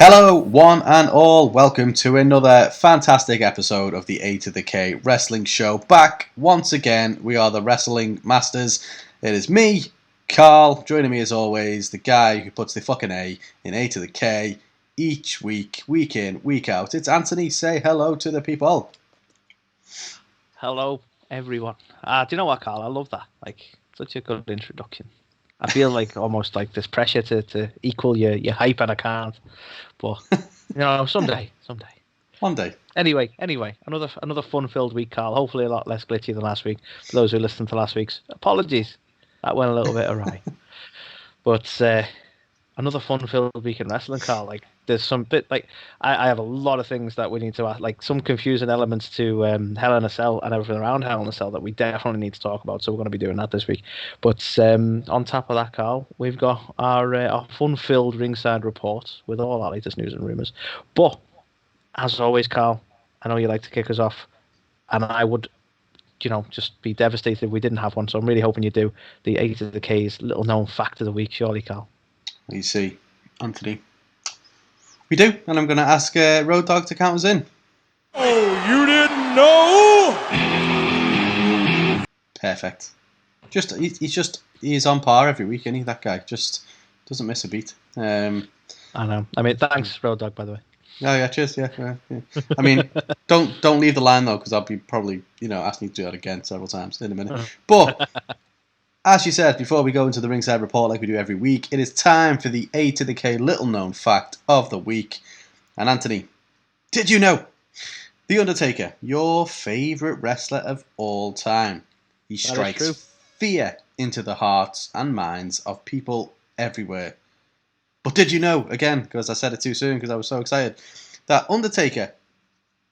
Hello, one and all. Welcome to another fantastic episode of the A2theK Wrestling Show. Back once again, we are the Wrestling Masters. It is me, Carl, joining me as always, the guy who puts the fucking A in A2theK each week, week in, week out. It's Anthony. Say hello to the people. Hello, everyone. Do you know what, Carl? I love that. Such a good introduction. I feel like almost like there's pressure to equal your hype, and I can't. But someday. One day. Anyway, another fun-filled week, Carl. Hopefully a lot less glitchy than last week. For those who listened to last week's, apologies. That went a little bit awry. But another fun-filled week in wrestling, Carl. There's some bit I have a lot of things that we need to ask, some confusing elements to Hell in a Cell and everything around Hell in a Cell that we definitely need to talk about. So we're going to be doing that this week. But on top of that, Carl, we've got our fun-filled Ringside Report with all our latest news and rumors. But as always, Carl, I know you like to kick us off, and I would, just be devastated if we didn't have one. So I'm really hoping you do. The A2theK's little-known fact of the week, surely, Carl. You see, Anthony. We do, and I'm going to ask Road Dogg to count us in. Oh, you didn't know? Perfect. He's on par every week, isn't he? That guy just doesn't miss a beat. I know. I mean, thanks, Road Dogg, by the way. Oh yeah, cheers. Yeah. I mean, don't leave the line though, because I'll be probably asking you to do that again several times in a minute. But as you said, before we go into the Ringside Report like we do every week, it is time for the A2theK little known fact of the week. And Anthony, did you know The Undertaker, your favourite wrestler of all time, he strikes fear into the hearts and minds of people everywhere. But did you know, again, because I said it too soon because I was so excited, that Undertaker,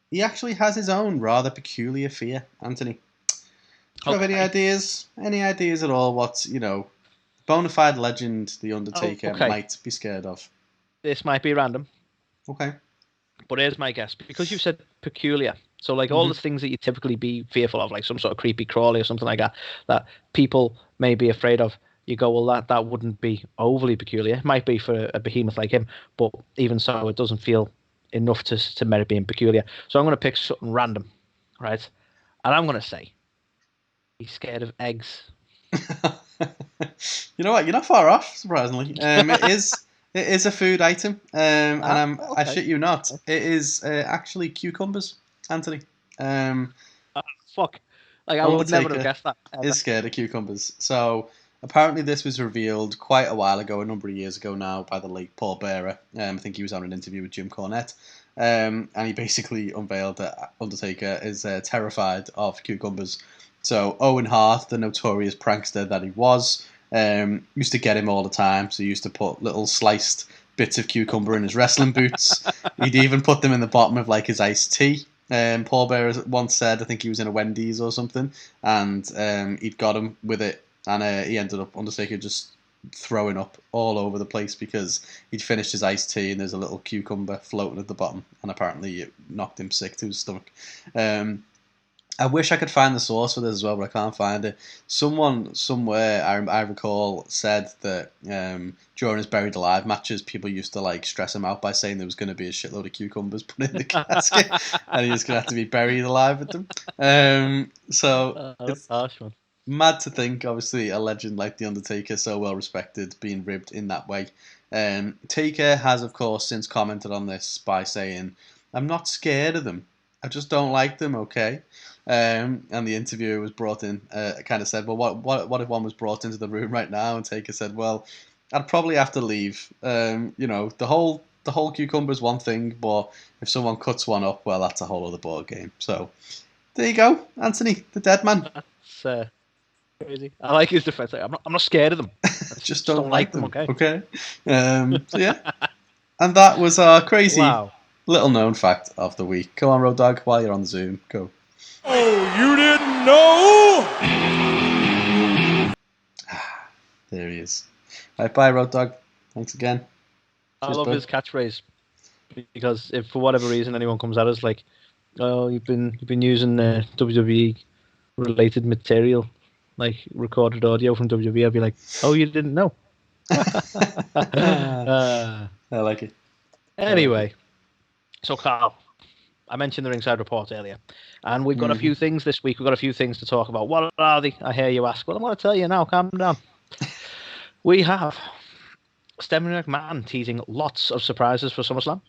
he actually has his own rather peculiar fear, Anthony? Do you have any ideas? Any ideas at all what, bona fide legend The Undertaker might be scared of? This might be random. Okay. But here's my guess. Because you said peculiar, so all the things that you typically be fearful of, like some sort of creepy crawly or something like that people may be afraid of, you go, well, that wouldn't be overly peculiar. It might be for a behemoth like him, but even so, it doesn't feel enough to merit being peculiar. So I'm going to pick something random, right? And I'm going to say he's scared of eggs. You know what? You're not far off, surprisingly. It is a food item, and I shit you not. It is actually cucumbers, Anthony. Fuck. I would never have guessed that. Is scared of cucumbers. So apparently this was revealed quite a while ago, a number of years ago now, by the late Paul Bearer. I think he was on an interview with Jim Cornette. And he basically unveiled that Undertaker is terrified of cucumbers. So Owen Hart, the notorious prankster that he was, used to get him all the time. So he used to put little sliced bits of cucumber in his wrestling boots. He'd even put them in the bottom of his iced tea. Paul Bearer once said, I think he was in a Wendy's or something, and he'd got him with it, and he ended up, Undertaker, just throwing up all over the place because he'd finished his iced tea and there's a little cucumber floating at the bottom, and apparently it knocked him sick to his stomach. I wish I could find the source for this as well, but I can't find it. Someone somewhere, I recall, said that during his Buried Alive matches, people used to stress him out by saying there was going to be a shitload of cucumbers put in the casket, and he was going to have to be buried alive with them. It's harsh, man. Mad to think, obviously, a legend like The Undertaker, so well respected, being ribbed in that way. Taker has, of course, since commented on this by saying, "I'm not scared of them. I just don't like them, okay?" And the interviewer was brought in, kind of said, well, what if one was brought into the room right now? And Taker said, well, I'd probably have to leave. The whole cucumber is one thing, but if someone cuts one up, well, that's a whole other ball game. So there you go, Anthony, the dead man. That's crazy. I like his defense. I'm not scared of them. just don't like them. Okay. So yeah, and that was our crazy little known fact of the week. Come on, Road Dogg, while you're on Zoom, go. Oh, you didn't know? There he is. Right, bye, Road Dogg. Thanks again. I love his catchphrase, because if for whatever reason anyone comes at us like, "Oh, you've been using WWE related material, like recorded audio from WWE," I'd be like, "Oh, you didn't know?" I like it. Anyway, so Carl, I mentioned the Ringside Report earlier, and we've got a few things this week. We've got a few things to talk about. What are they? I hear you ask. Well, I'm going to tell you now. Calm down. We have Stephanie McMahon teasing lots of surprises for SummerSlam.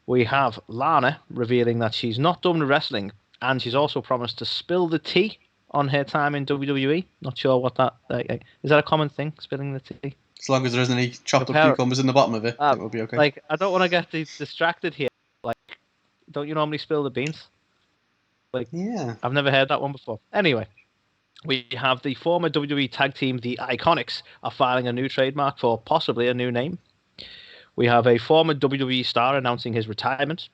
We have Lana revealing that she's not done with wrestling, and she's also promised to spill the tea on her time in WWE. Not sure what that is. That a common thing, spilling the tea? As long as there isn't any chopped up cucumbers in the bottom of it, it will be okay. Like, I don't want to get distracted here. Like, don't you normally spill the beans? Like, yeah, I've never heard that one before. Anyway, we have the former WWE Tag Team, the Iconics, are filing a new trademark for possibly a new name. We have a former WWE star announcing his retirement.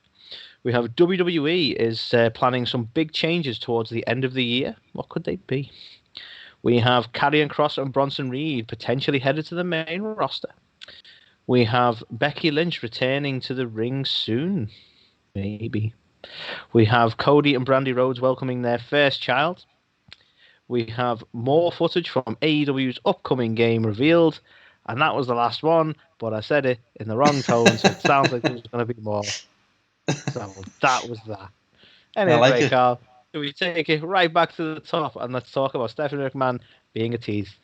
We have WWE is planning some big changes towards the end of the year. What could they be? We have Karrion Kross and Bronson Reed potentially headed to the main roster. We have Becky Lynch returning to the ring soon. Maybe. We have Cody and Brandy Rhodes welcoming their first child. We have more footage from AEW's upcoming game revealed. And that was the last one, but I said it in the wrong tone, so it sounds like there's going to be more. So that was that. Anyway, I like Carl, do we take it right back to the top and let's talk about Stephanie McMahon being a tease?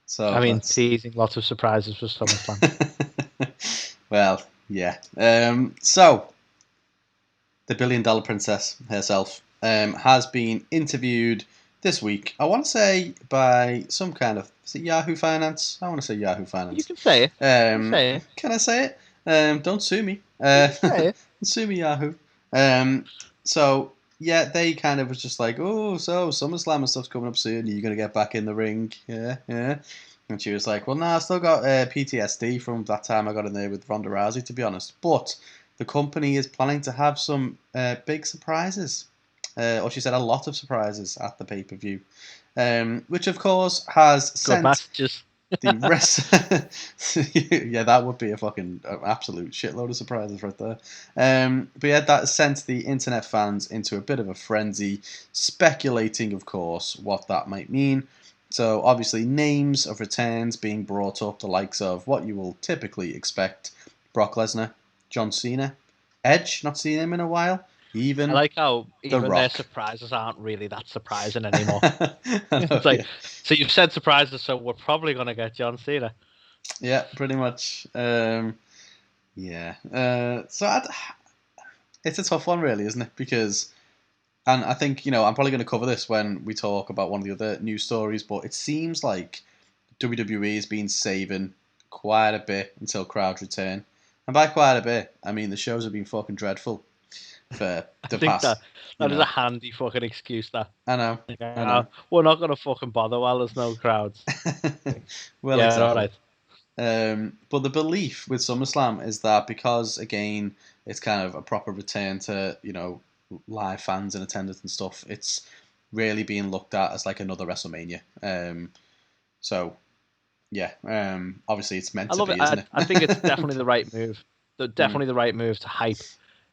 So teasing lots of surprises for SummerSlam. Well, yeah. So the $1 billion princess herself has been interviewed this week, I want to say, by some kind of... Is it Yahoo Finance? I want to say Yahoo Finance. You can say it. Can I say it? Don't sue me. Say it. Sue me, Yahoo. So, yeah, they kind of was just like, oh, so SummerSlam and stuff's coming up soon. Are you going to get back in the ring? Yeah. And she was like, well, no, I still got PTSD from that time I got in there with Ronda Rousey, to be honest. But the company is planning to have some big surprises. Or she said a lot of surprises at the pay-per-view, which of course has sent the rest. Yeah, that would be a fucking absolute shitload of surprises right there. But yeah, that sent the internet fans into a bit of a frenzy, speculating, of course, what that might mean. So obviously, names of returns being brought up, the likes of what you will typically expect: Brock Lesnar, John Cena, Edge. Not seen him in a while. Even I like how even Rock. their surprises aren't really that surprising anymore. It's like, so you've said surprises, so we're probably going to get John Cena. Yeah, pretty much. So it's a tough one, really, isn't it? Because, and I think, I'm probably going to cover this when we talk about one of the other news stories, but it seems like WWE has been saving quite a bit until crowd return. And by quite a bit, I mean the shows have been fucking dreadful. For the past, that is a handy fucking excuse. That I know. We're not gonna fucking bother while there's no crowds. Well, yeah, exactly. All right. But the belief with SummerSlam is that because again it's kind of a proper return to live fans in attendance and stuff, it's really being looked at as like another WrestleMania. So yeah, obviously it's meant to be, isn't it? I think it's definitely the right move. Definitely the right move to hype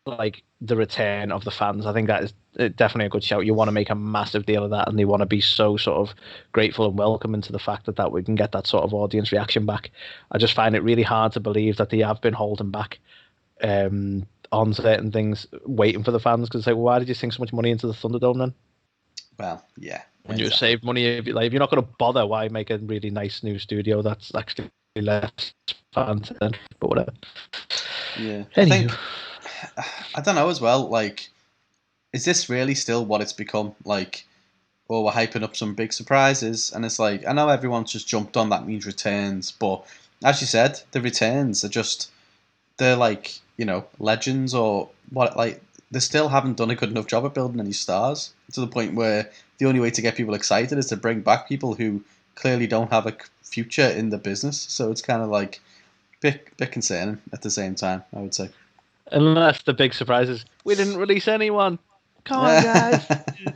like the return of the fans. I think that is definitely a good shout. You want to make a massive deal of that, and they want to be so sort of grateful and welcoming to the fact that we can get that sort of audience reaction back. I just find it really hard to believe that they have been holding back on certain things, waiting for the fans. Because why did you sink so much money into the Thunderdome then? Well, yeah. When you save money, if you're not going to bother, why make a really nice new studio that's actually less fans? But whatever. Yeah. Anywho. I don't know as well, like, is this really still what it's become? Like, oh, we're hyping up some big surprises, and it's like, I know everyone's just jumped on that means returns, but as you said, the returns are just, they're like, legends or what, like, they still haven't done a good enough job of building any stars, to the point where the only way to get people excited is to bring back people who clearly don't have a future in the business, so it's kind of like, bit concerning at the same time, I would say. Unless the big surprise is, we didn't release anyone. Come on, guys.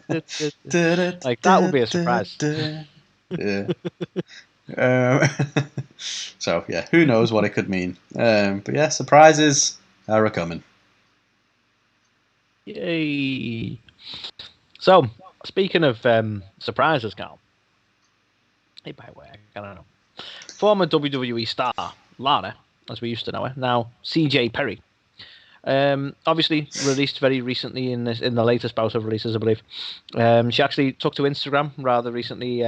Like, that would be a surprise. Yeah. So, yeah, who knows what it could mean. But yeah, surprises are coming. Yay. So, speaking of surprises, Carl. Hey, by the way, I don't know. Former WWE star, Lana, as we used to know her, now CJ Perry, Obviously released very recently in the latest bout of releases, I believe. She actually took to Instagram rather recently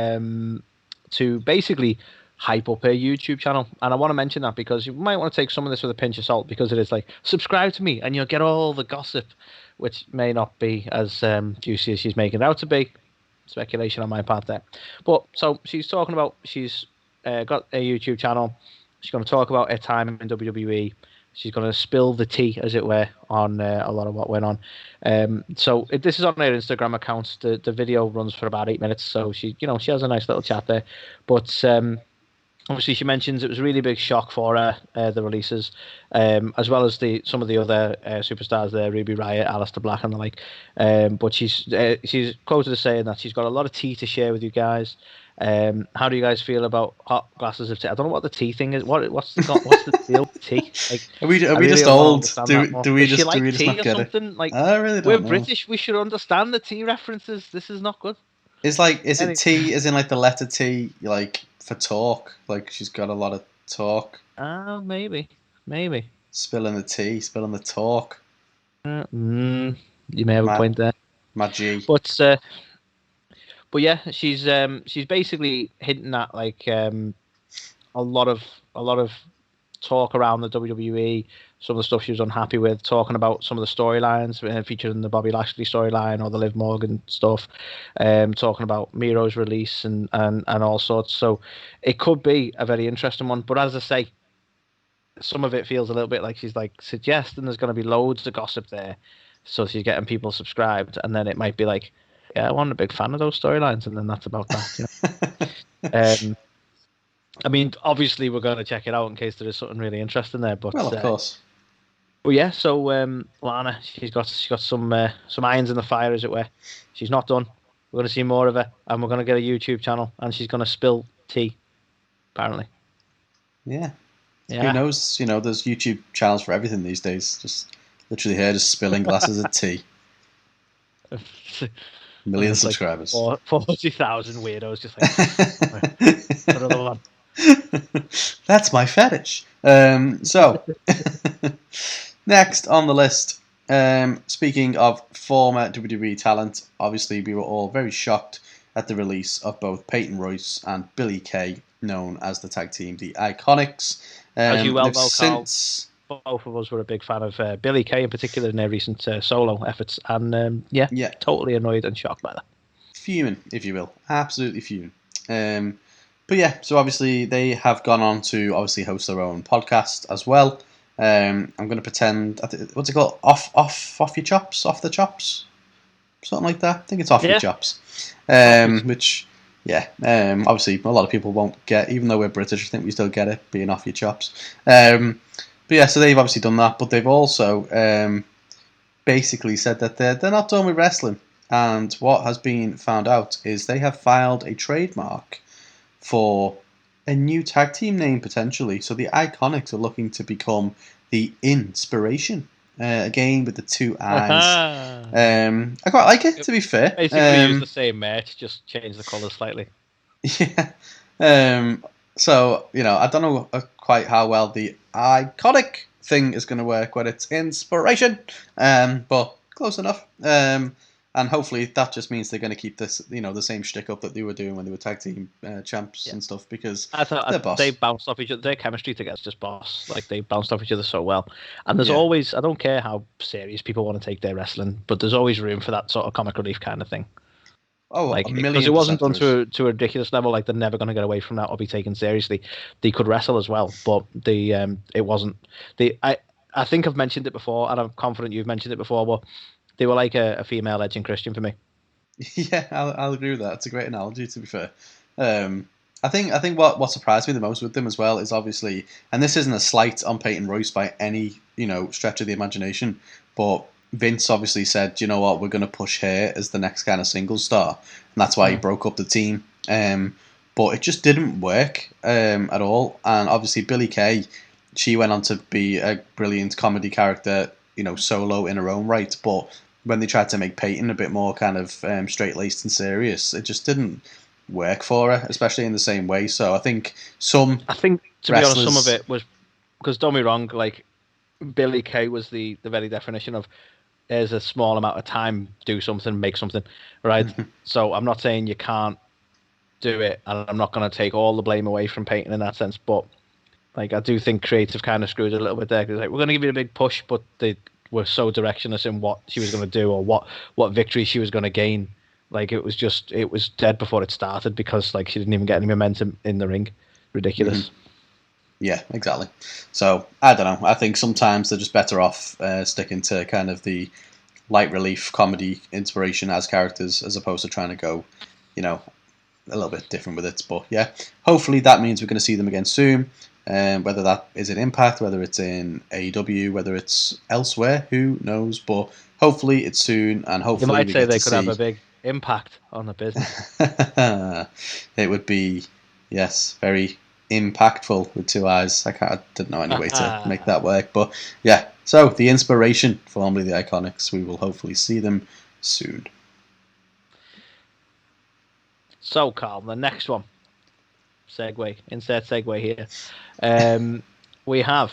to basically hype up her YouTube channel, and I want to mention that because you might want to take some of this with a pinch of salt, because it is like, subscribe to me and you'll get all the gossip, which may not be as juicy as she's making it out to be. Speculation on my part there. But so she's talking about, she's got a YouTube channel. She's going to talk about her time in WWE. She's going to spill the tea, as it were, on a lot of what went on. This is on her Instagram account. The video runs for about 8 minutes, so she has a nice little chat there. But obviously, she mentions it was a really big shock for her, the releases, as well as some of the other superstars there, Ruby Riott, Aleister Black, and the like. But she's quoted as saying that she's got a lot of tea to share with you guys. How do you guys feel about hot glasses of tea? I don't know what the tea thing is. What's the deal with tea? Like, are we really just old? Do we just like tea not or get something? it? Like, I really don't we're know. British. We should understand the tea references. This is not good. Is it T as in like the letter T, like for talk? Like she's got a lot of talk. Maybe. Spilling the tea, spilling the talk. You may have a point there. My G. But yeah, she's basically hinting at like a lot of talk around the WWE, some of the stuff she was unhappy with, talking about some of the storylines featured in the Bobby Lashley storyline or the Liv Morgan stuff, talking about Miro's release and all sorts. So it could be a very interesting one. But as I say, some of it feels a little bit like she's like suggesting there's going to be loads of gossip there, so she's getting people subscribed, and then it might be like, yeah, I wasn't a big fan of those storylines, and then that's about that. I mean, obviously, we're going to check it out in case there is something really interesting there. But well, of course. But yeah, so Lana, she's got some irons in the fire, as it were. She's not done. We're going to see more of her, and we're going to get a YouTube channel, and she's going to spill tea, apparently. Yeah. Who knows? There's YouTube channels for everything these days. Just literally here, just spilling glasses of tea. Million subscribers. Like 40,000 weirdos just like another one. That's my fetish. So next on the list, speaking of former WWE talent, obviously we were all very shocked at the release of both Peyton Royce and Billie Kay, known as the tag team The Iconics. As you well know, Carl, both of us were a big fan of Billie Kay in particular in their recent solo efforts, and totally annoyed and shocked by that. Fuming, if you will. Absolutely fuming. But yeah, so obviously they have gone on to obviously host their own podcast as well. I'm going to pretend, what's it called? Off your chops? Off the chops? Something like that. I think it's off your chops. Which, obviously a lot of people won't get, even though we're British, I think we still get it, being off your chops. But yeah, so they've obviously done that, but they've also basically said that they're not done with wrestling. And what has been found out is they have filed a trademark for a new tag team name, potentially. So the Iconics are looking to become the Inspiration. Again, with the two eyes. I quite like it, to be fair. Basically use the same merch, just change the colour slightly. Yeah. So, I don't know quite how well the Iconic thing is going to work when it's Inspiration. But close enough. And hopefully that just means they're going to keep this, the same shtick up that they were doing when they were tag team champs and stuff, because they're boss. They bounced off each other. Their chemistry together is just boss. Like, they bounced off each other so well. And there's always, I don't care how serious people want to take their wrestling, but there's always room for that sort of comic relief kind of thing. Oh, like, because it wasn't done to a ridiculous level. Like, they're never going to get away from that or be taken seriously. They could wrestle as well, but it wasn't. I think I've mentioned it before, and I'm confident you've mentioned it before, but they were like a female Edge and Christian for me. Yeah, I'll agree with that. It's a great analogy, to be fair. I think what surprised me the most with them as well is obviously, and this isn't a slight on Peyton Royce by any stretch of the imagination, but Vince obviously said, you know what, we're going to push her as the next kind of single star, and that's why he broke up the team. But it just didn't work at all. And obviously Billie Kay, she went on to be a brilliant comedy character, solo in her own right, but when they tried to make Peyton a bit more kind of straight-laced and serious, it just didn't work for her, especially in the same way. So I think to be honest, some of it was, because don't be wrong, like, Billy Kay was the very definition of there's a small amount of time, do something, make something, right? So I'm not saying you can't do it, and I'm not going to take all the blame away from Peyton in that sense, but like I do think creative kind of screwed it a little bit there, because like, we're going to give you a big push, but they were so directionless in what she was going to do or what victory she was going to gain. Like it was dead before it started because like she didn't even get any momentum in the ring. Ridiculous. Yeah, exactly. So I don't know. I think sometimes they're just better off sticking to kind of the light relief comedy inspiration as characters as opposed to trying to go, a little bit different with it. But yeah, hopefully that means we're going to see them again soon. Whether that is in Impact, whether it's in AEW, whether it's elsewhere, who knows? But hopefully it's soon, and hopefully you might we say get they to could see... have a big impact on the business. It would be, yes, very impactful with two eyes. I didn't know any way to make that work, but yeah. So the inspiration, formerly the Iconics, we will hopefully see them soon. So, Carl, the next one. Insert segue here. We have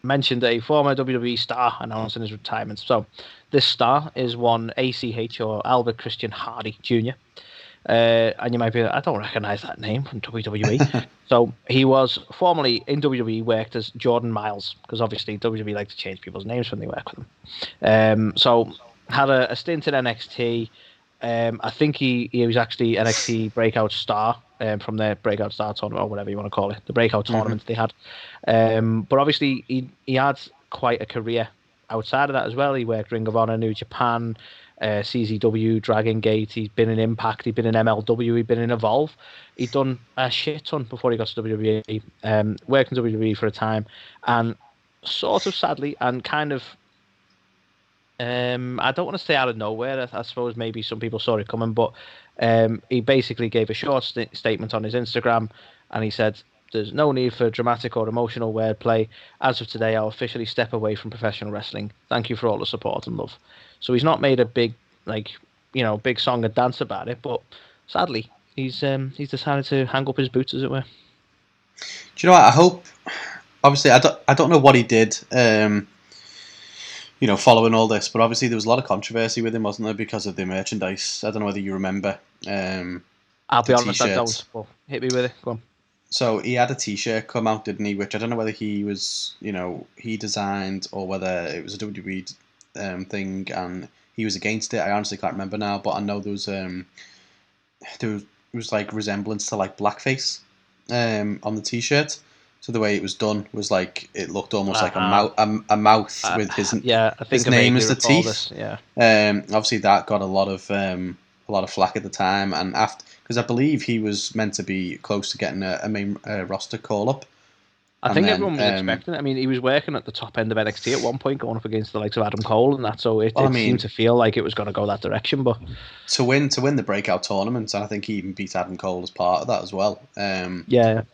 mentioned a former WWE star announcing his retirement. So, this star is one ACH or Albert Christian Hardy Jr. And you might be, I don't recognize that name from WWE. So he was formerly in WWE, worked as Jordan Miles, because obviously WWE like to change people's names when they work with them. So had a stint in NXT. I think he was actually NXT Breakout Star from their Breakout Star tournament, or whatever you want to call it, the Breakout tournaments they had. But obviously he had quite a career outside of that as well. He worked Ring of Honor, New Japan, CZW, Dragon Gate. He's been in Impact. He's been in MLW. He's been in Evolve. He'd done a shit ton before he got to WWE. Worked in WWE for a time, and sort of sadly, and kind of, I don't want to say out of nowhere. I suppose maybe some people saw it coming, but he basically gave a short statement on his Instagram, and he said, "There's no need for dramatic or emotional wordplay. As of today, I'll officially step away from professional wrestling. Thank you for all the support and love." So he's not made a big, big song and dance about it, but sadly, he's decided to hang up his boots, as it were. Do you know what? I hope. Obviously, I don't know what he did. Following all this, but obviously there was a lot of controversy with him, wasn't there, because of the merchandise? I don't know whether you remember. I'll be honest, I don't. Well, hit me with it. Go on. So he had a T-shirt come out, didn't he? Which I don't know whether he was, he designed or whether it was a WWE thing, and he was against it. I honestly can't remember now, but I know there was like resemblance to like blackface on the T-shirt. So the way it was done was like it looked almost like a mouth with his I think his name as the teeth. This, yeah. Obviously that got a lot of flack at the time, and after, because I believe he was meant to be close to getting a main roster call up. I think everyone was expecting it. I mean, he was working at the top end of NXT at one point, going up against the likes of Adam Cole and that. So it seemed to feel like it was going to go that direction. But to win the breakout tournament, and I think he even beat Adam Cole as part of that as well.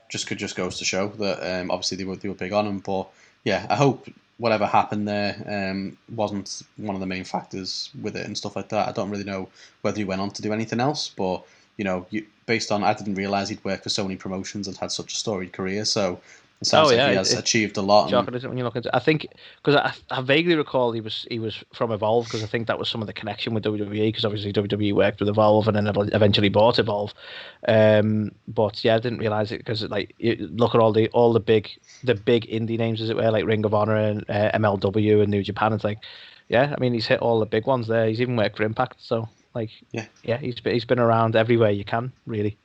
Just goes to show that obviously they were big on him. But yeah, I hope whatever happened there wasn't one of the main factors with it and stuff like that. I don't really know whether he went on to do anything else, but based on, I didn't realize he'd worked for so many promotions and had such a storied career. So. It sounds like he has achieved a lot. Shocking, isn't it, when you look into it? I think, because I vaguely recall he was from Evolve, because I think that was some of the connection with WWE, because obviously WWE worked with Evolve and then eventually bought Evolve. But yeah, I didn't realize it, because look at all the big indie names, as it were, like Ring of Honor and MLW and New Japan. It's like, yeah, I mean, he's hit all the big ones there. He's even worked for Impact, so like, yeah, he's been around everywhere you can, really.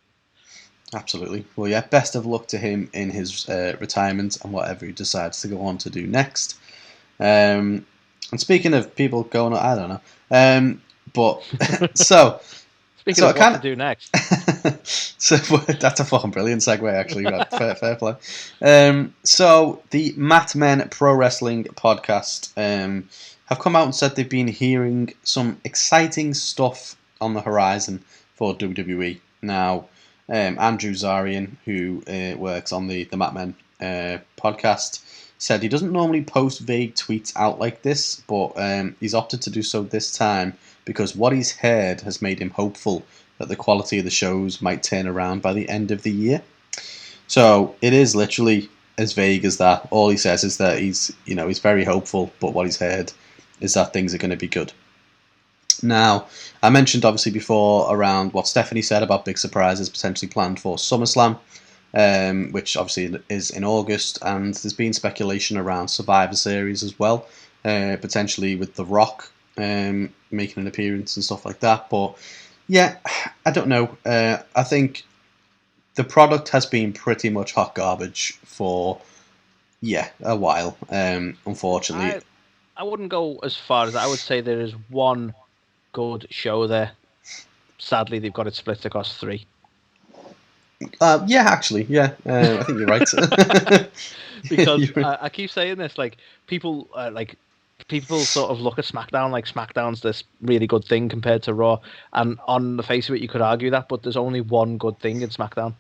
Absolutely. Well, yeah, best of luck to him in his retirement and whatever he decides to go on to do next. And speaking of people going on, I don't know. But so... Speaking of what to do next. So that's a fucking brilliant segue, actually. Fair play. So the Mat Men Pro Wrestling podcast have come out and said they've been hearing some exciting stuff on the horizon for WWE. Now... Andrew Zarian, who works on the Mat Men podcast, said he doesn't normally post vague tweets out like this, but he's opted to do so this time because what he's heard has made him hopeful that the quality of the shows might turn around by the end of the year. So it is literally as vague as that. All he says is that he's very hopeful, but what he's heard is that things are going to be good. Now, I mentioned obviously before around what Stephanie said about big surprises potentially planned for SummerSlam, which obviously is in August, and there's been speculation around Survivor Series as well, potentially with The Rock making an appearance and stuff like that. But yeah, I don't know. I think the product has been pretty much hot garbage for a while. Unfortunately, I wouldn't go as far as I would say there is one good show there. Sadly, they've got it split across 3. Yeah, actually, yeah. I think you're right. Because I keep saying this, like people sort of look at SmackDown like SmackDown's this really good thing compared to Raw, and on the face of it, you could argue that, but there's only one good thing in SmackDown.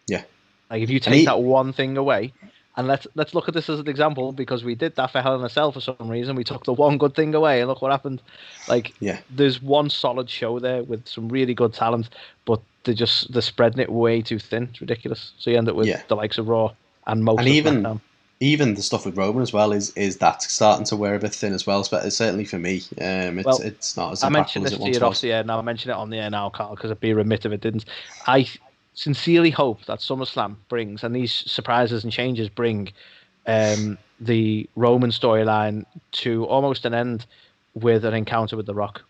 Yeah. Like if you take that one thing away, and let's look at this as an example, because we did that for Hell in a Cell for some reason. We took the one good thing away, and look what happened. Like, there's one solid show there with some really good talent, but they're spreading it way too thin. It's ridiculous. So you end up with the likes of Raw and most of SmackDown. Even the stuff with Roman as well is that starting to wear a bit thin as well. Certainly for me, it's not as impactful as it once was. Now I mentioned it on the air now, Carl, because I'd be remiss if it didn't. I sincerely hope that SummerSlam brings, and these surprises and changes bring, the Roman storyline to almost an end with an encounter with The Rock.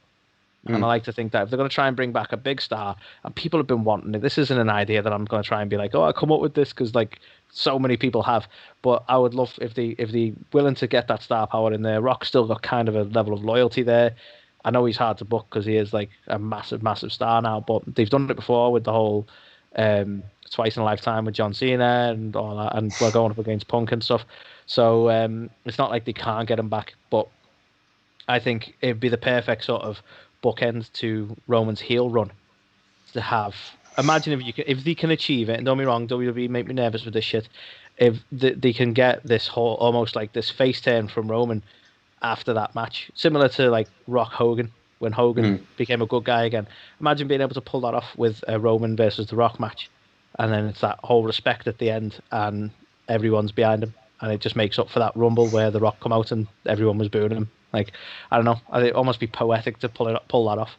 And I like to think that if they're going to try and bring back a big star, and people have been wanting it, this isn't an idea that I'm going to try and be like, oh, I come up with this because like so many people have. But I would love if they willing to get that star power in there. Rock's still got kind of a level of loyalty there. I know he's hard to book because he is like a massive, massive star now, but they've done it before with the whole twice in a lifetime with John Cena and all that, and we're going up against Punk and stuff. So it's not like they can't get him back, but I think it'd be the perfect sort of bookend to Roman's heel run to have. Imagine if they can achieve it, and don't be wrong, WWE make me nervous with this shit. If they can get this whole almost like this face turn from Roman after that match, similar to like Rock Hogan when Hogan became a good guy again. Imagine being able to pull that off with a Roman versus The Rock match, and then it's that whole respect at the end, and everyone's behind him, and it just makes up for that Rumble where The Rock come out and everyone was booing him. Like, I don't know, I think it almost be poetic to pull that off,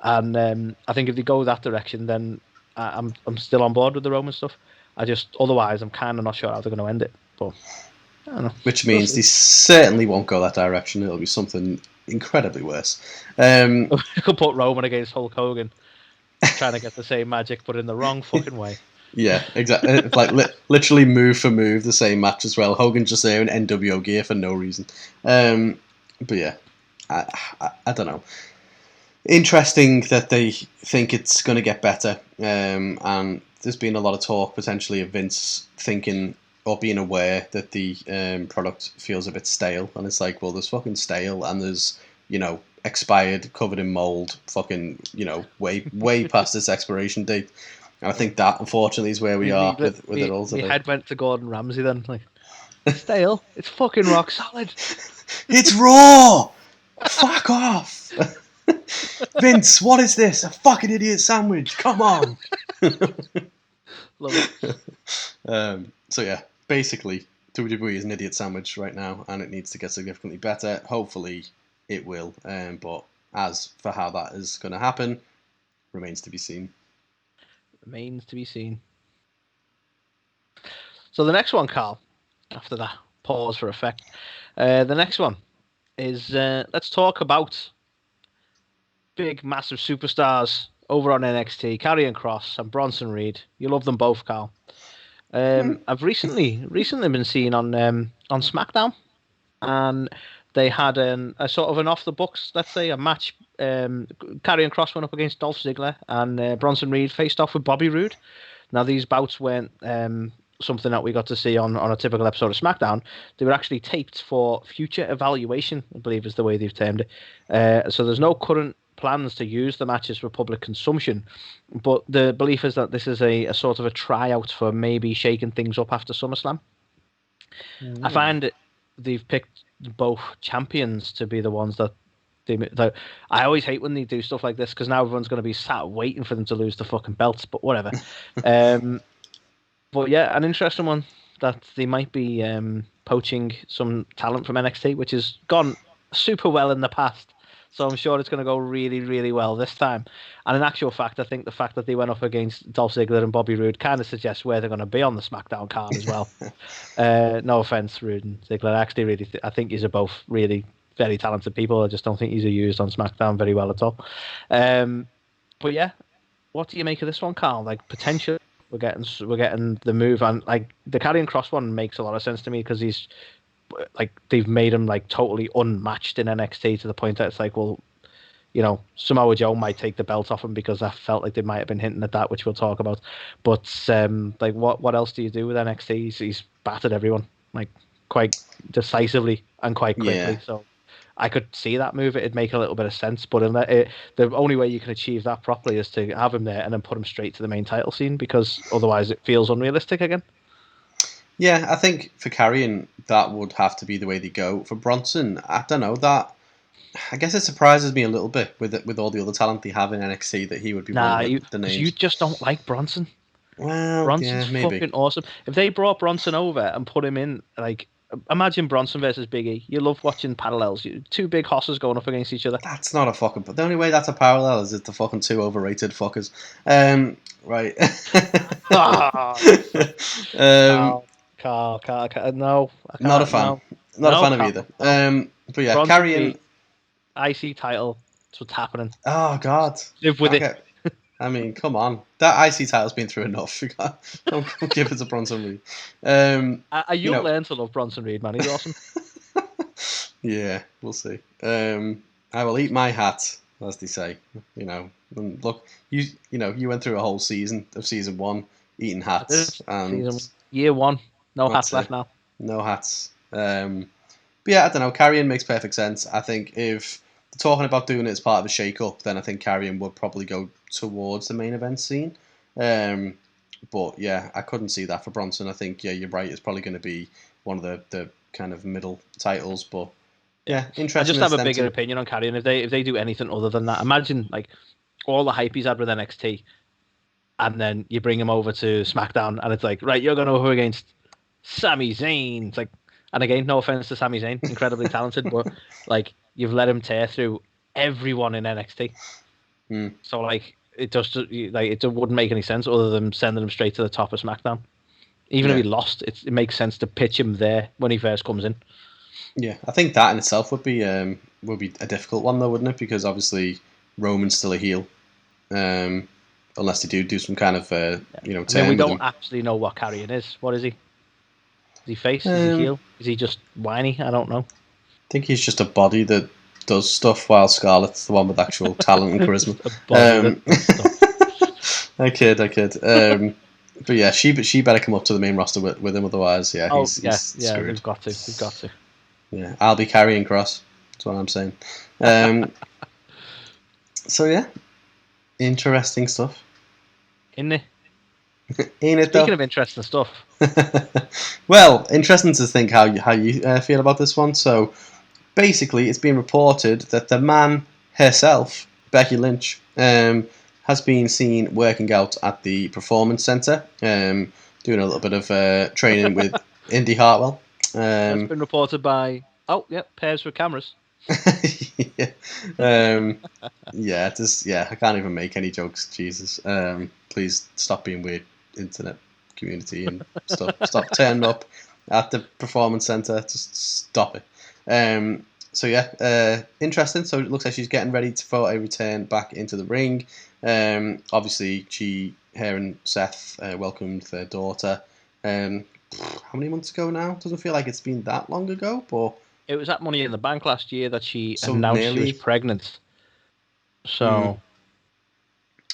and I think if they go that direction, then I'm still on board with the Roman stuff. Otherwise, I'm kind of not sure how they're going to end it, but I don't know. Which means they certainly won't go that direction. It'll be something incredibly worse. We could put Roman against Hulk Hogan, trying to get the same magic, but in the wrong fucking way. Yeah, exactly. It's like literally move for move the same match as well. Hogan just there in NWO gear for no reason. But yeah, I don't know. Interesting that they think it's going to get better. And there's been a lot of talk potentially of Vince thinking or being aware that the product feels a bit stale. And it's like, well, there's fucking stale and there's, expired, covered in mold, fucking, way past its expiration date. And I think that, unfortunately, is where we are with it all today. My head went to Gordon Ramsay then. Like, stale? It's fucking rock solid. It's raw! Fuck off! Vince, what is this? A fucking idiot sandwich. Come on. Love it. So yeah, basically, WWE is an idiot sandwich right now, and it needs to get significantly better. Hopefully, it will. But as for how that is going to happen, remains to be seen. Remains to be seen. So the next one, Carl, after that pause for effect, the next one is let's talk about big, massive superstars over on NXT, Karrion Kross and Bronson Reed. You love them both, Carl. I've recently been seeing on SmackDown, and they had a sort of an off the books, let's say, a match. Karrion Kross went up against Dolph Ziggler, and Bronson Reed faced off with Bobby Roode. Now these bouts weren't something that we got to see on a typical episode of SmackDown. They were actually taped for future evaluation, I believe is the way they've termed it. So there's no current plans to use the matches for public consumption, but the belief is that this is a sort of a tryout for maybe shaking things up after SummerSlam. I find they've picked both champions to be the ones that I always hate when they do stuff like this, because now everyone's going to be sat waiting for them to lose the fucking belts, but whatever. But yeah, an interesting one that they might be poaching some talent from NXT, which has gone super well in the past. So I'm sure it's going to go really, really well this time. And in actual fact, I think the fact that they went up against Dolph Ziggler and Bobby Roode kind of suggests where they're going to be on the SmackDown card as well. No offense, Roode and Ziggler. I actually really, I think these are both really very talented people. I just don't think these are used on SmackDown very well at all. But yeah, what do you make of this one, Carl? Like potential, we're getting the move, and like the Karrion Kross one makes a lot of sense to me because he's like they've made him like totally unmatched in NXT to the point that it's like, well, you know, Samoa Joe might take the belt off him because I felt like they might have been hinting at that, which we'll talk about. But like, what else do you do with NXT? He's battered everyone like quite decisively and quite quickly. Yeah. So I could see that move. It'd make a little bit of sense, but the only way you can achieve that properly is to have him there and then put him straight to the main title scene, because otherwise it feels unrealistic again. Yeah, I think for Karrion, that would have to be the way they go. For Bronson, I don't know, that I guess it surprises me a little bit with all the other talent they have in NXT that he would be one of the names. You just don't like Bronson. Well, Bronson's yeah, maybe. fucking awesome. If they brought Bronson over and put him in, like, imagine Bronson versus Big E. You love watching parallels. Two big hosses going up against each other. That's not a fucking... But the only way that's a parallel is it's the fucking two overrated fuckers. Right. Carl, no. I can't, not a fan. No. Not No, a fan of Carl, either. no. But yeah, Bronson Karrion... IC title. That's what's happening. Oh, God. Live with it. I mean, come on. That IC title's been through enough. Don't give it to Bronson Reed. You'll learn to love Bronson Reed, man. He's awesome. Yeah, we'll see. I will eat my hat, as they say. You know, and look, you went through a whole season of season 1 eating hats, and year 1, no hats left now. No hats. But yeah, I don't know. Karrion makes perfect sense. I think if they're talking about doing it as part of a shake-up, then I think Karrion would probably go towards the main event scene. But yeah, I couldn't see that for Bronson. I think, yeah, you're right. It's probably going to be one of the kind of middle titles. But yeah, interesting. I just have a bigger opinion on Karrion. If they do anything other than that, imagine like all the hype he's had with NXT, and then you bring him over to SmackDown, and it's like, right, you're going over against Sami Zayn. It's like, and again, no offense to Sami Zayn, incredibly talented, but like you've let him tear through everyone in NXT. So like it wouldn't make any sense other than sending him straight to the top of SmackDown. Even if he lost, it makes sense to pitch him there when he first comes in. Yeah, I think that in itself would be a difficult one though, wouldn't it? Because obviously Roman's still a heel, unless they do some kind of turn. I mean, we don't actually know what Karrion is. What is he? Is he face? Is he heel? Is he just whiny? I don't know. I think he's just a body that does stuff, while Scarlett's the one with actual talent and charisma. I kid. But yeah, she better come up to the main roster with him, otherwise, yeah, he's screwed. We've got to. Yeah, I'll be Karrion Kross. That's what I'm saying. So yeah, interesting stuff. Isn't it? Ain't it though? Speaking of interesting stuff. Well, interesting to think how you feel about this one. So basically, it's been reported that the man herself, Becky Lynch, has been seen working out at the Performance Center, doing a little bit of training with Indy Hartwell. It's been reported by pairs with cameras. Yeah. I can't even make any jokes. Jesus, please stop being weird, internet community and stuff. Stop turning up at the Performance Center. Just stop it. So yeah, interesting. So it looks like she's getting ready for a return back into the ring. Obviously, her and Seth welcomed their daughter. How many months ago now? Doesn't feel like it's been that long ago, but it was at Money in the Bank last year that she announced she was pregnant. So,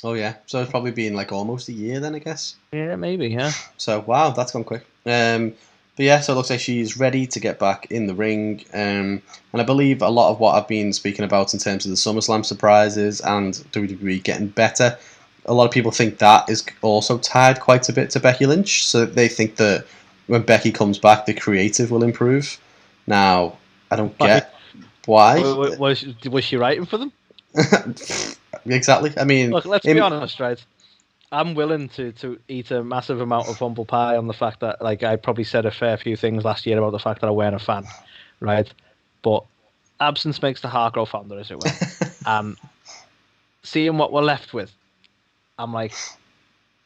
oh yeah, so it's probably been like almost a year then, I guess. Yeah, maybe. Yeah. So wow, that's gone quick. But yeah, so it looks like she's ready to get back in the ring. And I believe a lot of what I've been speaking about in terms of the SummerSlam surprises and WWE getting better, a lot of people think that is also tied quite a bit to Becky Lynch. So they think that when Becky comes back, the creative will improve. Now, I don't get why. Was she writing for them? Exactly. I mean, look, let's be honest, right? I'm willing to eat a massive amount of humble pie on the fact that, like, I probably said a fair few things last year about the fact that I weren't a fan, right? But absence makes the heart grow fonder, as it were. And seeing what we're left with, I'm like,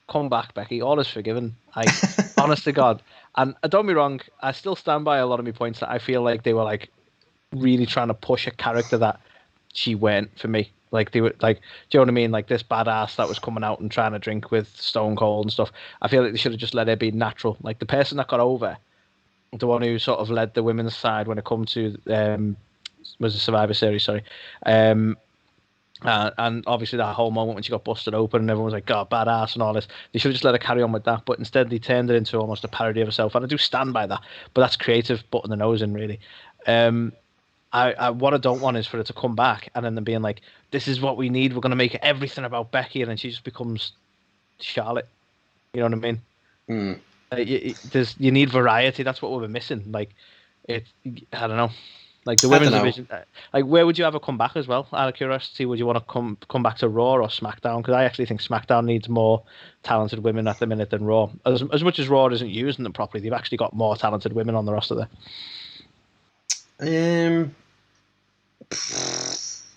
come back, Becky. All is forgiven. Like, honest to God. And don't be wrong, I still stand by a lot of my points that I feel like they were like really trying to push a character that she weren't for me. Like they were like, do you know what I mean? Like this badass that was coming out and trying to drink with Stone Cold and stuff. I feel like they should have just let her be natural. Like the person that got over, the one who sort of led the women's side when it come to was the Survivor Series, sorry. And obviously that whole moment when she got busted open and everyone was like, God, badass and all this. They should have just let her carry on with that. But instead they turned it into almost a parody of herself. And I do stand by that. But that's creative butting the nose in, really. I what I don't want is for her to come back and then them being like, this is what we need. We're going to make everything about Becky. And then she just becomes Charlotte. You know what I mean? You need variety. That's what we were missing. Like, I don't know. Like the women's division, like where would you ever come back as well? Out of curiosity, would you want to come back to Raw or SmackDown? Because I actually think SmackDown needs more talented women at the minute than Raw. As much as Raw isn't using them properly, they've actually got more talented women on the roster there.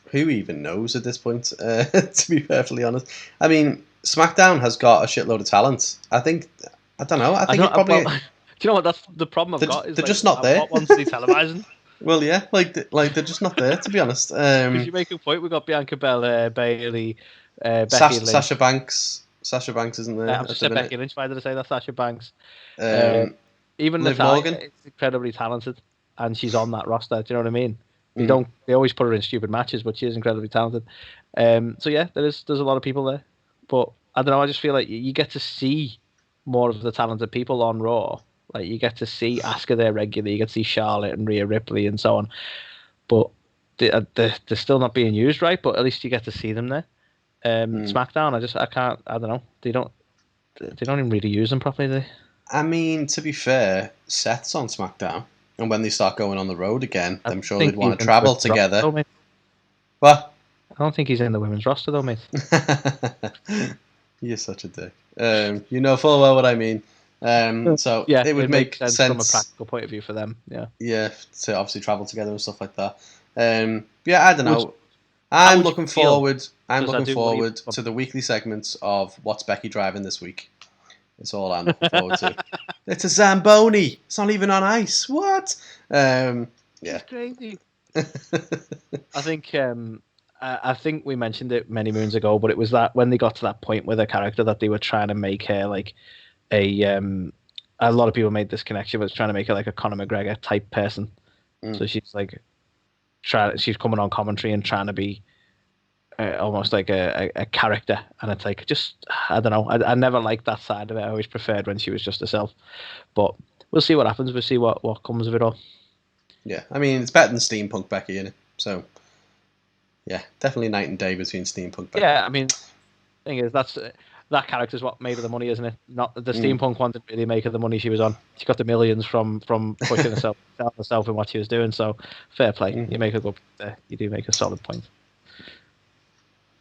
Who even knows at this point? To be perfectly honest, I mean, SmackDown has got a shitload of talent. I don't know. I think it probably. Do you know what? That's the problem I've got. Is they're just not there. What ones are they televising? Well, yeah, like they're just not there, to be honest. Because you make a point. We got Bianca Belair, Bayley, Becky Lynch. Sasha Banks. Sasha Banks isn't there. I just said Becky Lynch. Why did I say that? Sasha Banks. Even Liv Natalya Morgan is incredibly talented, and she's on that roster. Do you know what I mean? They always put her in stupid matches, but she is incredibly talented. So yeah, there's a lot of people there, but I don't know. I just feel like you get to see more of the talented people on Raw. Like you get to see Asuka there regularly, you get to see Charlotte and Rhea Ripley and so on, but they're still not being used right. But at least you get to see them there. SmackDown, I don't know. They don't even really use them properly. Do they? I mean, to be fair, Seth's on SmackDown, and when they start going on the road again, I'm sure they'd want to travel together. Roster, what? I don't think he's in the women's roster though, mate. You're such a dick. You know full well what I mean. So yeah, it would make sense from a practical point of view for them. Yeah, to obviously travel together and stuff like that. Yeah, I don't know. I'm looking forward to the weekly segments of What's Becky Driving this week. It's all I'm looking forward to. It's a Zamboni. It's not even on ice. What? Yeah, it's crazy. I think we mentioned it many moons ago, but it was that when they got to that point with her character that they were trying to make her like a lot of people made this connection, was trying to make her like a Conor McGregor type person. So she's like she's coming on commentary and trying to be almost like a character, and it's like just I don't know. I never liked that side of it. I always preferred when she was just herself. But we'll see what happens. We'll see what comes of it all. Yeah, I mean it's better than Steampunk Becky, innit? So yeah, definitely night and day between Steampunk Becky. Yeah, I mean, thing is that character's what made her the money, isn't it? Not the Steampunk one didn't really make her the money she was on. She got the millions from pushing herself in what she was doing. So fair play. You make a good. You do make a solid point.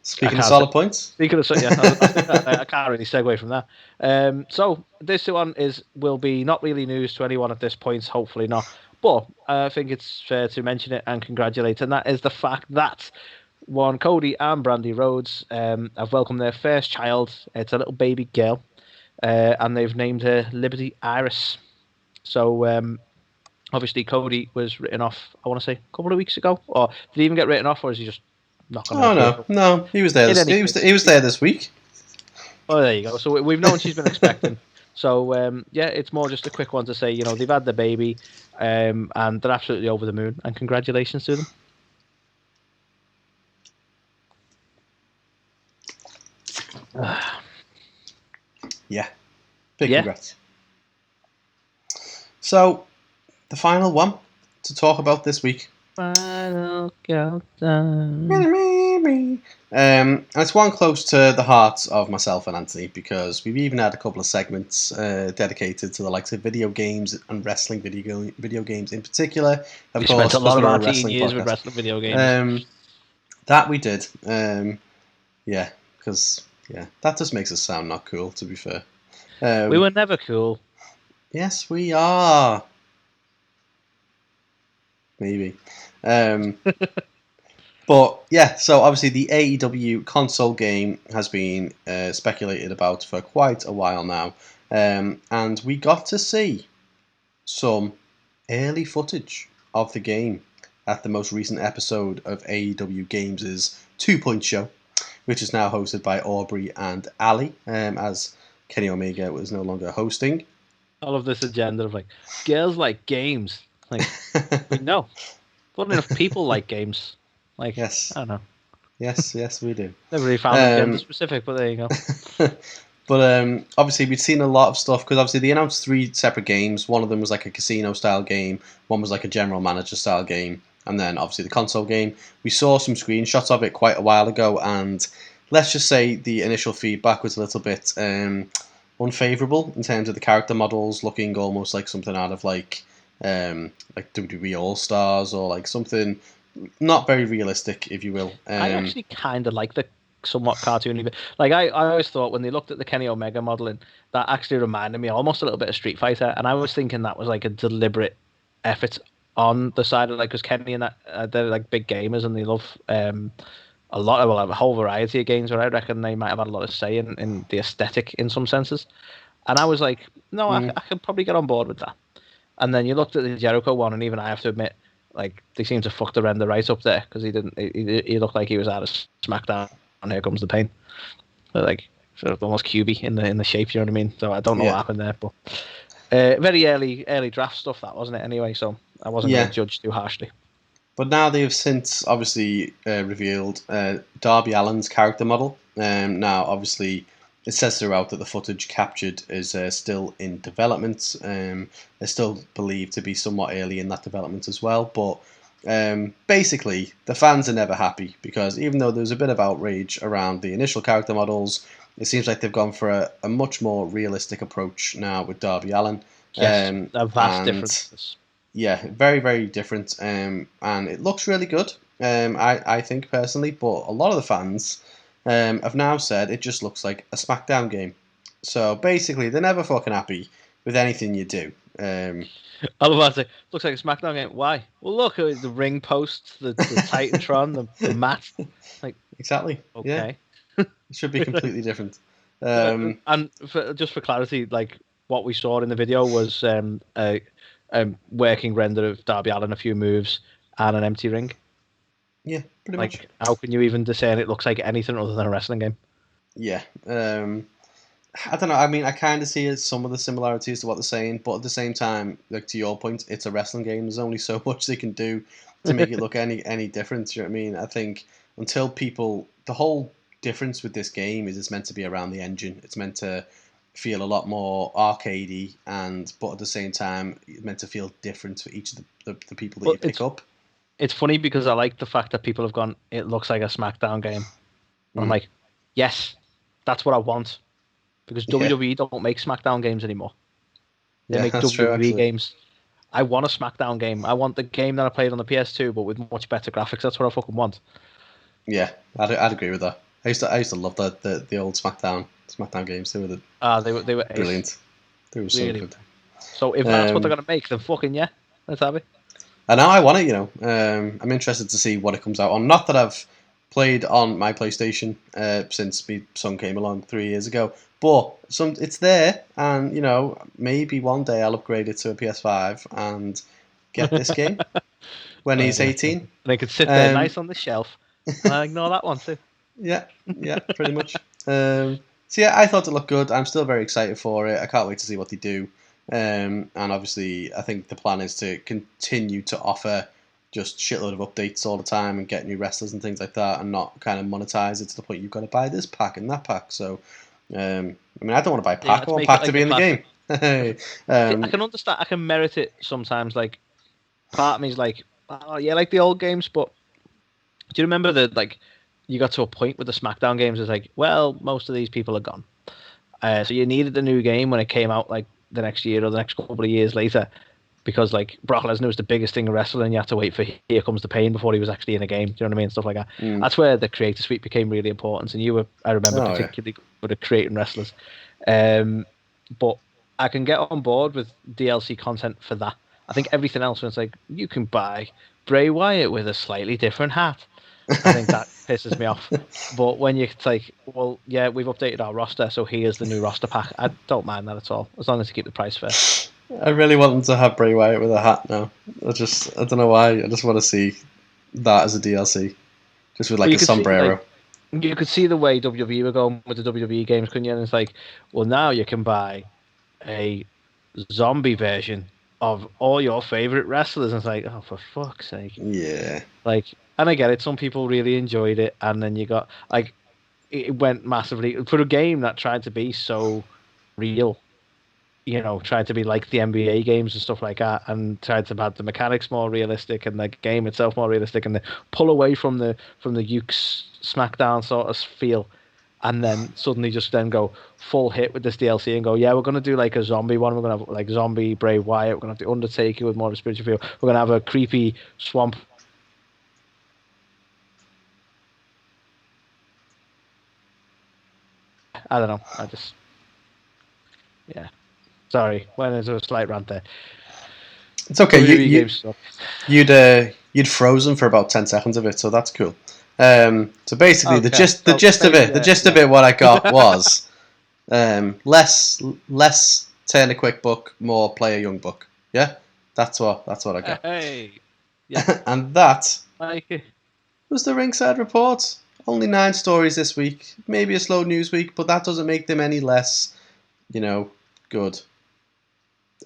Speaking of solid points. Speaking of I can't really segue from that. So this one will be not really news to anyone at this point. Hopefully not. But I think it's fair to mention it and congratulate, and that is the fact that one Cody and Brandy Rhodes have welcomed their first child. It's a little baby girl, and they've named her Liberty Iris. So obviously Cody was written off, I want to say, a couple of weeks ago. Or did he even get written off, or is he just not going to? No, he was there. He was there this week. Oh, there you go. So we've known she's been expecting. So yeah, it's more just a quick one to say, they've had the baby, and they're absolutely over the moon. And congratulations to them. Yeah, big congrats. So, the final one to talk about this week. Final countdown. And it's one close to the hearts of myself and Anthony, because we've even had a couple of segments dedicated to the likes of video games and wrestling video games in particular. We spent a lot of our teen years with wrestling video games. That we did. Yeah, because Yeah, that just makes us sound not cool, to be fair. We were never cool. Yes, we are. Maybe. But yeah, so obviously the AEW console game has been speculated about for quite a while now. And we got to see some early footage of the game at the most recent episode of AEW Games' 2 Point Show, which is now hosted by Aubrey and Ali, as Kenny Omega was no longer hosting. All of this agenda of like, girls like games. Like, we know. Not enough people like games. Like, Yes. I don't know. Yes, we do. Never really found them gender specific, but there you go. But obviously we'd seen a lot of stuff because obviously they announced 3 separate games. One of them was like a casino style game, one was like a general manager style game, and then obviously the console game. We saw some screenshots of it quite a while ago, and let's just say the initial feedback was a little bit unfavourable in terms of the character models looking almost like something out of like WWE All Stars or like something not very realistic, if you will. I actually kind of like the somewhat cartoony bit. Like, I always thought when they looked at the Kenny Omega modeling, that actually reminded me almost a little bit of Street Fighter, and I was thinking that was like a deliberate effort on the side of like, because Kenny and that they're like big gamers and they love a lot of, well, a whole variety of games, where I reckon they might have had a lot of say in the aesthetic in some senses. And I was like, no, I could probably get on board with that. And then you looked at the Jericho one, and even I have to admit, like, they seem to fuck the render right up there, because he looked like he was out of SmackDown, and Here Comes the Pain. But like, sort of almost cubey in the shape, you know what I mean? So I don't know what happened there, but very early draft stuff, that wasn't it anyway, so I wasn't going to judge too harshly. But now they have since obviously revealed Darby Allin's character model. Now, obviously, it says throughout that the footage captured is still in development. They're still believed to be somewhat early in that development as well. But basically, the fans are never happy because even though there's a bit of outrage around the initial character models, it seems like they've gone for a much more realistic approach now with Darby Allin. Yes, a vast difference. Yeah, very, very different, and it looks really good, I think, personally, but a lot of the fans have now said it just looks like a SmackDown game. So, basically, they're never fucking happy with anything you do. I was about to say, looks like a SmackDown game. Why? Well, look at the ring posts, the Titantron, the mat. Like, exactly. Okay. Yeah. It should be completely different. And just for clarity, like, what we saw in the video was a working render of Darby Allin, a few moves, and an empty ring. Yeah, pretty much. Like, how can you even discern it looks like anything other than a wrestling game? Yeah. I don't know. I mean, I kind of see some of the similarities to what they're saying, but at the same time, like to your point, it's a wrestling game. There's only so much they can do to make it look any different. You know what I mean? I think until the whole difference with this game is it's meant to be around the engine. It's meant to feel a lot more arcadey, but at the same time, it's meant to feel different for each of the people that you pick up. It's funny because I like the fact that people have gone, it looks like a SmackDown game. And I'm like, yes, that's what I want. Because WWE don't make SmackDown games anymore. They make WWE games. I want a SmackDown game. I want the game that I played on the PS2, but with much better graphics. That's what I fucking want. Yeah, I'd agree with that. I used to love the old SmackDown games. They were brilliant. They were so good. So if that's what they're gonna make, then fucking yeah, let's have it. And now I want it. You know, I'm interested to see what it comes out on. Not that I've played on my PlayStation since my son came along 3 years ago, but it's there, and you know, maybe one day I'll upgrade it to a PS5 and get this game when he's 18. And they could sit there nice on the shelf, and I ignore that one too. Yeah, pretty much. So yeah, I thought it looked good. I'm still very excited for it. I can't wait to see what they do. And obviously, I think the plan is to continue to offer just shitload of updates all the time and get new wrestlers and things like that, and not kind of monetize it to the point you've got to buy this pack and that pack. So, I mean, I don't want to buy pack. I want pack to be in the game. I can understand. I can merit it sometimes. Like, part of me is like, oh yeah, like the old games. But do you remember that? Like, you got to a point with the SmackDown games. It's like, well, most of these people are gone. So you needed a new game when it came out, like the next year or the next couple of years later, because like Brock Lesnar was the biggest thing in wrestling, and you had to wait for Here Comes the Pain before he was actually in a game. Do you know what I mean? Stuff like that. That's where the creator suite became really important, and you were, I remember, particularly good at creating wrestlers. But I can get on board with DLC content for that. I think everything else, when it's like, you can buy Bray Wyatt with a slightly different hat, I think that pisses me off. But when it's like, well, yeah, we've updated our roster, so here's the new roster pack, I don't mind that at all, as long as you keep the price fair. I really want them to have Bray Wyatt with a hat now. I don't know why. I just want to see that as a DLC, just with like a sombrero. You could see the way WWE were going with the WWE games, couldn't you? And it's like, well, now you can buy a zombie version of all your favorite wrestlers, and it's like, oh, for fuck's sake. Yeah. Like, and I get it. Some people really enjoyed it, and then you got like, it went massively for a game that tried to be so real. You know, tried to be like the NBA games and stuff like that, and tried to have the mechanics more realistic and the game itself more realistic, and pull away from the Ukes SmackDown sort of feel, and then suddenly just then go full hit with this DLC and go, yeah, we're gonna do like a zombie one. We're gonna have like zombie Bray Wyatt. We're gonna have the Undertaker with more of a spiritual feel. We're gonna have a creepy swamp. I don't know. Yeah. Sorry, went into a slight rant there. It's okay. You'd frozen for about 10 seconds of it, so that's cool. So basically, the gist of it, what I got was less turn a quick book, more play a young book. Yeah, that's what I got. Hey, yeah, and that was the Ringside Report. Only 9 stories this week. Maybe a slow news week, but that doesn't make them any less, good.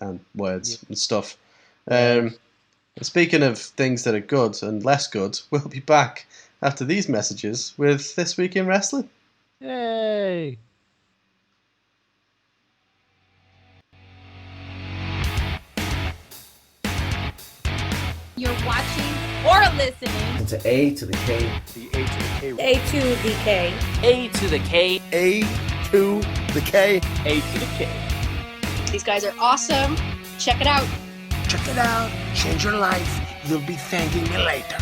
And words and stuff. Speaking of things that are good and less good, we'll be back after these messages with This Week in Wrestling. Yay! You're watching or listening to A to the K. The A2theK. A2theK. A2theK. A2theK. A2theK. These guys are awesome. Check it out. Check it out. Change your life. You'll be thanking me later.